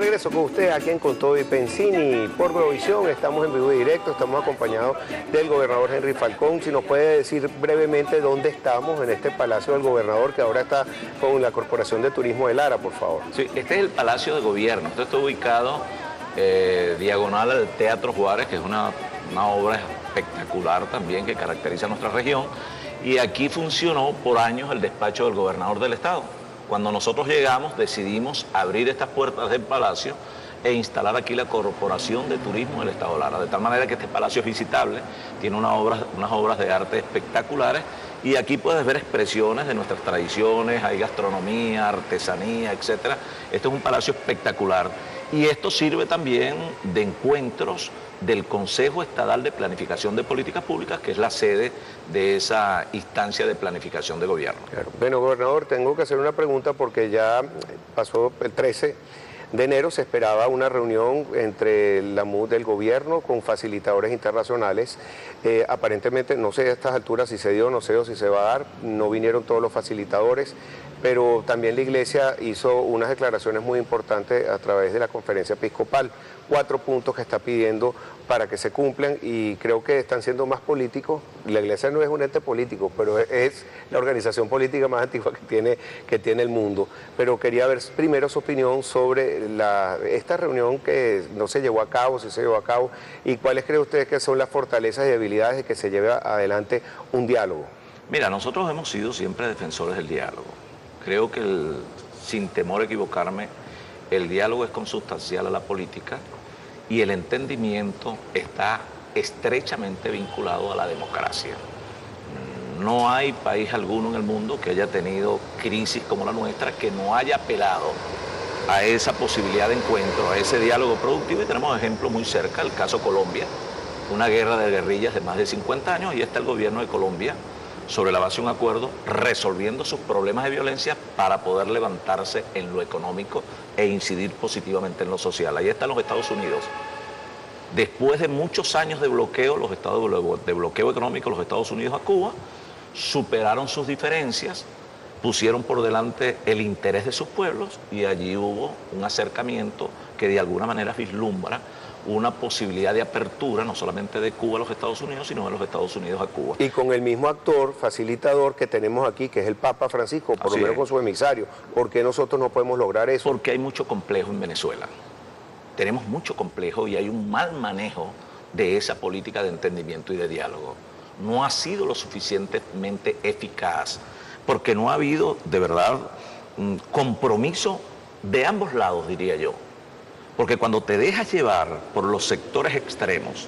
regreso con ustedes aquí en Con Todo y Pensini por Globovisión. Estamos en vivo y directo, estamos acompañados del gobernador Henry Falcón. Si nos puede decir brevemente dónde estamos en este Palacio del Gobernador, que ahora está con la Corporación de Turismo de Lara, por favor. Sí, este es el Palacio de Gobierno. Esto está ubicado diagonal al Teatro Juárez, que es una obra espectacular también que caracteriza a nuestra región. Y aquí funcionó por años el despacho del gobernador del estado. Cuando nosotros llegamos, decidimos abrir estas puertas del palacio e instalar aquí la Corporación de Turismo del Estado de Lara, de tal manera que este palacio es visitable, tiene unas obras de arte espectaculares y aquí puedes ver expresiones de nuestras tradiciones, hay gastronomía, artesanía, etc. Este es un palacio espectacular y esto sirve también de encuentros del Consejo Estadal de Planificación de Políticas Públicas, que es la sede de esa instancia de planificación de gobierno. Claro. Bueno, gobernador, tengo que hacer una pregunta porque ya pasó el 13 de enero, se esperaba una reunión entre la MUD del gobierno con facilitadores internacionales. Aparentemente, no sé a estas alturas si se dio, no sé o si se va a dar, no vinieron todos los facilitadores, pero también la iglesia hizo unas declaraciones muy importantes a través de la conferencia episcopal, 4 puntos que está pidiendo para que se cumplan y creo que están siendo más políticos. La iglesia no es un ente político, pero es la organización política más antigua que tiene el mundo. Pero quería ver primero su opinión sobre esta reunión que no se llevó a cabo, si se llevó a cabo, y cuáles cree usted que son las fortalezas y debilidades de que se lleve adelante un diálogo. Mira, nosotros hemos sido siempre defensores del diálogo. Creo que, sin temor a equivocarme, el diálogo es consustancial a la política y el entendimiento está estrechamente vinculado a la democracia. No hay país alguno en el mundo que haya tenido crisis como la nuestra que no haya apelado a esa posibilidad de encuentro, a ese diálogo productivo, y tenemos ejemplos muy cerca, el caso Colombia, una guerra de guerrillas de más de 50 años, y está el gobierno de Colombia sobre la base de un acuerdo, resolviendo sus problemas de violencia para poder levantarse en lo económico e incidir positivamente en lo social. Ahí están los Estados Unidos. Después de muchos años de bloqueo, de bloqueo económico, los Estados Unidos a Cuba, superaron sus diferencias, pusieron por delante el interés de sus pueblos y allí hubo un acercamiento que de alguna manera vislumbra una posibilidad de apertura, no solamente de Cuba a los Estados Unidos, sino de los Estados Unidos a Cuba. Y con el mismo actor, facilitador que tenemos aquí, que es el Papa Francisco, por lo menos con su emisario. ¿Por qué nosotros no podemos lograr eso? Porque hay mucho complejo en Venezuela. Tenemos mucho complejo y hay un mal manejo de esa política de entendimiento y de diálogo. No ha sido lo suficientemente eficaz, porque no ha habido, de verdad, un compromiso de ambos lados, diría yo. Porque cuando te dejas llevar por los sectores extremos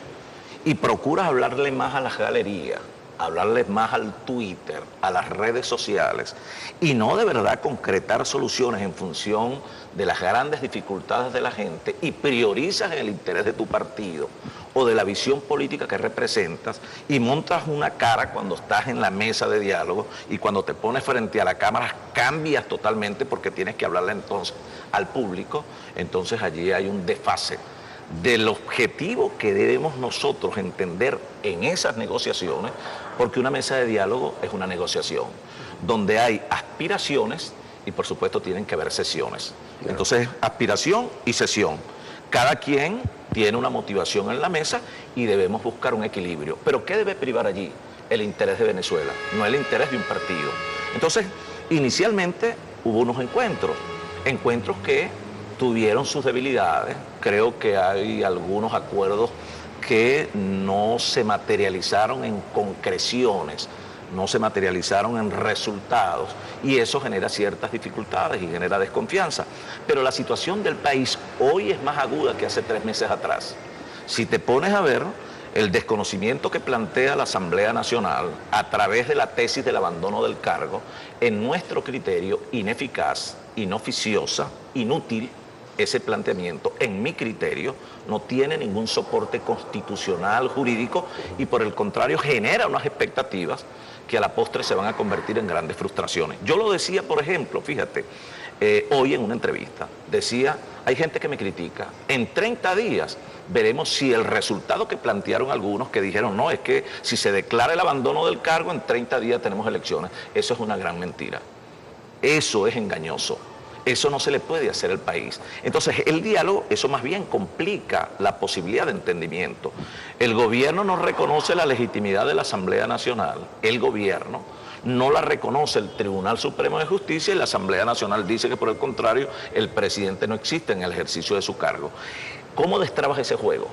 y procuras hablarle más a las galerías, hablarles más al Twitter, a las redes sociales, y no de verdad concretar soluciones en función de las grandes dificultades de la gente y priorizas en el interés de tu partido o de la visión política que representas y montas una cara cuando estás en la mesa de diálogo y cuando te pones frente a la cámara cambias totalmente porque tienes que hablarle entonces al público, entonces allí hay un desfase del objetivo que debemos nosotros entender en esas negociaciones, porque una mesa de diálogo es una negociación, donde hay aspiraciones y por supuesto tienen que haber sesiones. Entonces, aspiración y sesión. Cada quien tiene una motivación en la mesa y debemos buscar un equilibrio. ¿Pero qué debe privar allí? El interés de Venezuela, no el interés de un partido. Entonces, inicialmente hubo unos encuentros que tuvieron sus debilidades. Creo que hay algunos acuerdos que no se materializaron en concreciones, no se materializaron en resultados, y eso genera ciertas dificultades y genera desconfianza. Pero la situación del país hoy es más aguda que hace 3 meses atrás. Si te pones a ver el desconocimiento que plantea la Asamblea Nacional a través de la tesis del abandono del cargo, en nuestro criterio, ineficaz, inoficiosa, inútil, ese planteamiento, en mi criterio, no tiene ningún soporte constitucional, jurídico, y por el contrario genera unas expectativas que a la postre se van a convertir en grandes frustraciones. Yo lo decía, por ejemplo, fíjate, hoy en una entrevista, decía, hay gente que me critica, en 30 días veremos si el resultado que plantearon algunos que dijeron, no, es que si se declara el abandono del cargo, en 30 días tenemos elecciones. Eso es una gran mentira. Eso es engañoso. Eso no se le puede hacer al país. Entonces, el diálogo, eso más bien complica la posibilidad de entendimiento. El gobierno no reconoce la legitimidad de la Asamblea Nacional. El gobierno no la reconoce el Tribunal Supremo de Justicia y la Asamblea Nacional dice que, por el contrario, el presidente no existe en el ejercicio de su cargo. ¿Cómo destrabas ese juego?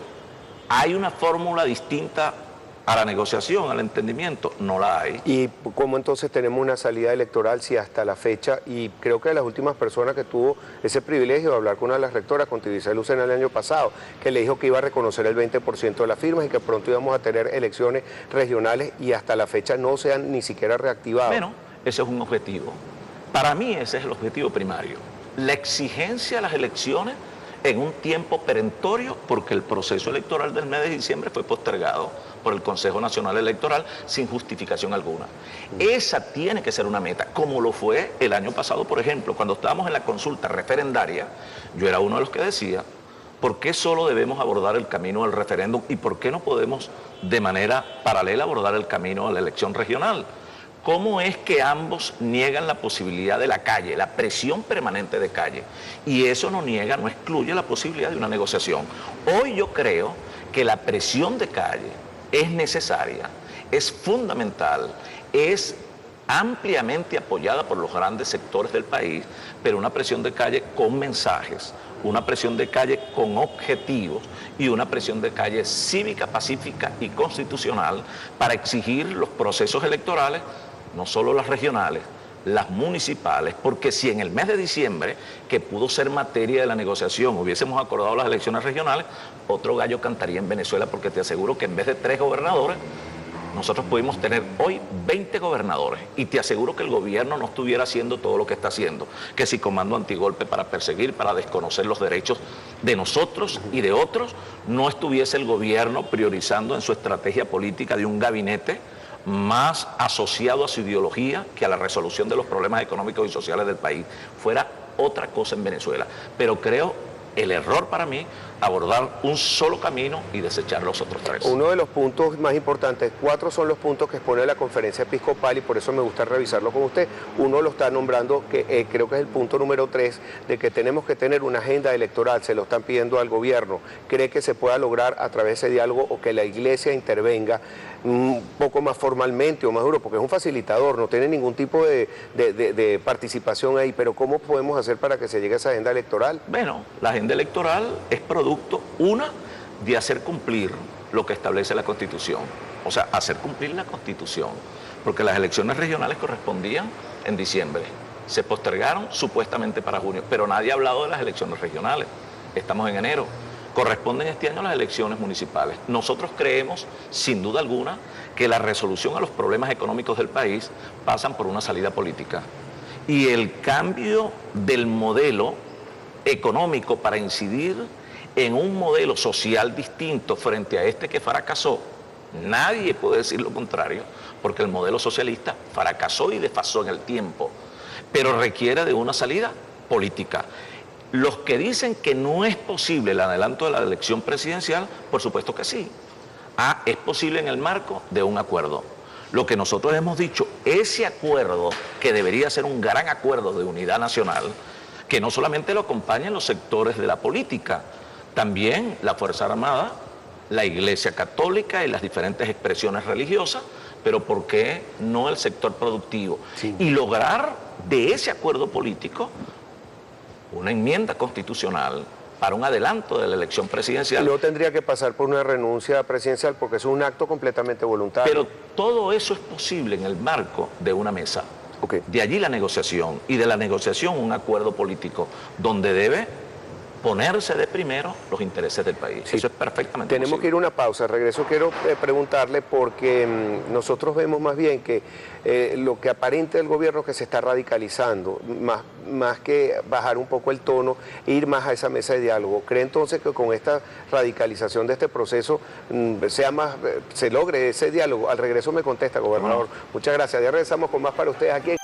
¿Hay una fórmula distinta a la negociación, al entendimiento? No la hay. ¿Y cómo entonces tenemos una salida electoral si hasta la fecha, y creo que de las últimas personas que tuvo ese privilegio de hablar con una de las rectoras, con Tibisay Lucena el año pasado, que le dijo que iba a reconocer el 20% de las firmas y que pronto íbamos a tener elecciones regionales y hasta la fecha no se han ni siquiera reactivado? Bueno, ese es un objetivo. Para mí ese es el objetivo primario. La exigencia de las elecciones en un tiempo perentorio, porque el proceso electoral del mes de diciembre fue postergado por el Consejo Nacional Electoral sin justificación alguna. Esa tiene que ser una meta, como lo fue el año pasado, por ejemplo, cuando estábamos en la consulta referendaria. Yo era uno de los que decía, ¿por qué solo debemos abordar el camino del referéndum y por qué no podemos de manera paralela abordar el camino a la elección regional? ¿Cómo es que ambos niegan la posibilidad de la calle, la presión permanente de calle? Y eso no niega, no excluye la posibilidad de una negociación. Hoy yo creo que la presión de calle es necesaria, es fundamental, es ampliamente apoyada por los grandes sectores del país, pero una presión de calle con mensajes, una presión de calle con objetivos y una presión de calle cívica, pacífica y constitucional para exigir los procesos electorales, no solo las regionales, las municipales, porque si en el mes de diciembre, que pudo ser materia de la negociación, hubiésemos acordado las elecciones regionales, otro gallo cantaría en Venezuela, porque te aseguro que en vez de 3 gobernadores, nosotros pudimos tener hoy 20 gobernadores y te aseguro que el gobierno no estuviera haciendo todo lo que está haciendo, que si comando antigolpe para perseguir, para desconocer los derechos de nosotros y de otros, no estuviese el gobierno priorizando en su estrategia política de un gabinete más asociado a su ideología que a la resolución de los problemas económicos y sociales del país. Fuera otra cosa en Venezuela. Pero creo el error para mí abordar un solo camino y desechar los otros 3. Uno de los puntos más importantes, 4 son los puntos que expone la conferencia episcopal y por eso me gusta revisarlo con usted. Uno lo está nombrando, que creo que es el punto número 3, de que tenemos que tener una agenda electoral, se lo están pidiendo al gobierno. ¿Cree que se pueda lograr a través de ese diálogo o que la iglesia intervenga un poco más formalmente o más duro? Porque es un facilitador, no tiene ningún tipo de participación ahí, pero ¿cómo podemos hacer para que se llegue a esa agenda electoral? Bueno, la agenda electoral es producto, una, de hacer cumplir lo que establece la Constitución, o sea, hacer cumplir la Constitución, porque las elecciones regionales correspondían en diciembre, se postergaron supuestamente para junio, pero nadie ha hablado de las elecciones regionales, estamos en enero, corresponden este año las elecciones municipales. Nosotros creemos, sin duda alguna, que la resolución a los problemas económicos del país pasan por una salida política, y el cambio del modelo económico para incidir en un modelo social distinto frente a este que fracasó, nadie puede decir lo contrario, porque el modelo socialista fracasó y desfasó en el tiempo, pero requiere de una salida política. Los que dicen que no es posible el adelanto de la elección presidencial, por supuesto que sí. Es posible en el marco de un acuerdo. Lo que nosotros hemos dicho, ese acuerdo, que debería ser un gran acuerdo de unidad nacional, que no solamente lo acompañen los sectores de la política, también la Fuerza Armada, la Iglesia Católica y las diferentes expresiones religiosas, pero ¿por qué no el sector productivo? Sí. Y lograr de ese acuerdo político una enmienda constitucional para un adelanto de la elección presidencial. No tendría que pasar por una renuncia presidencial porque es un acto completamente voluntario. Pero todo eso es posible en el marco de una mesa. Okay. De allí la negociación y de la negociación un acuerdo político donde debe ponerse de primero los intereses del país. Sí. Eso es perfectamente Tenemos posible. que ir a una pausa. Regreso, quiero preguntarle porque nosotros vemos más bien que lo que aparenta el gobierno es que se está radicalizando, más que bajar un poco el tono e ir más a esa mesa de diálogo. ¿Cree entonces que con esta radicalización de este proceso se logre ese diálogo? Al regreso me contesta, gobernador. Muchas gracias. Ya regresamos con más para ustedes aquí.